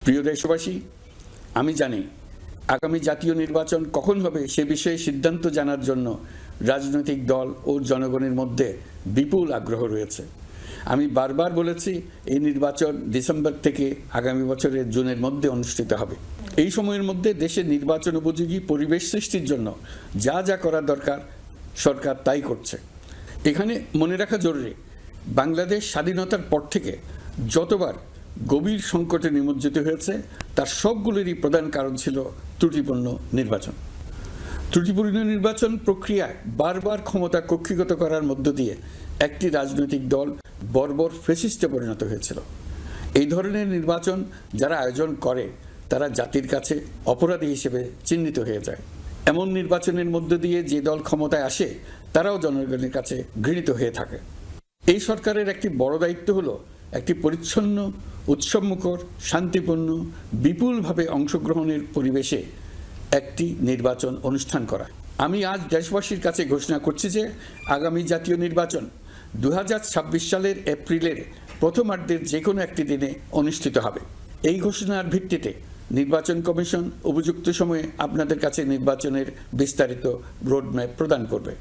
প্রিয় দেশবাসী, আমি জানি আগামী জাতীয় নির্বাচন কখন হবে সে বিষয়ে সিদ্ধান্ত জানার জন্য রাজনৈতিক দল ও জনগণের মধ্যে বিপুল আগ্রহ রয়েছে। আমি বারবার বলেছি এই নির্বাচন ডিসেম্বর থেকে আগামী বছরের জুনের মধ্যে অনুষ্ঠিত হবে। এই সময়ের মধ্যে দেশের নির্বাচন উপযোগী পরিবেশ সৃষ্টির জন্য যা যা করা দরকার সরকার তাই করছে। এখানে মনে রাখা জরুরি, বাংলাদেশ স্বাধীনতার পর থেকে যতবার গভীর সংকটে নিমজ্জিত হয়েছে তার সবগুলোরই প্রধান কারণ ছিল ত্রুটিপূর্ণ নির্বাচন। ত্রুটিপূর্ণ নির্বাচন প্রক্রিয়ায় বারবার ক্ষমতা কক্ষিগত করার মধ্য দিয়ে একটি রাজনৈতিক দল বর্বর ফ্যাসিস্টে পরিণত হয়েছিল। এই ধরনের নির্বাচন যারা আয়োজন করে তারা জাতির কাছে অপরাধী হিসেবে চিহ্নিত হয়ে যায়। এমন নির্বাচনের মধ্য দিয়ে যে দল ক্ষমতায় আসে তারাও জনগণের কাছে ঘৃণিত হয়ে থাকে। এই সরকারের একটি বড় দায়িত্ব হলো একটি পরিচ্ছন্ন, উৎসবমুখর, শান্তিপূর্ণ, বিপুলভাবে অংশগ্রহণের পরিবেশে একটি নির্বাচন অনুষ্ঠান করা। আমি আজ দেশবাসীর কাছে ঘোষণা করছি যে আগামী জাতীয় নির্বাচন 2026 সালের এপ্রিলের প্রথমার্ধের যে কোনো একটি দিনে অনুষ্ঠিত হবে। এই ঘোষণার ভিত্তিতে নির্বাচন কমিশন উপযুক্ত সময়ে আপনাদের কাছে নির্বাচনের বিস্তারিত রোডম্যাপ প্রদান করবে।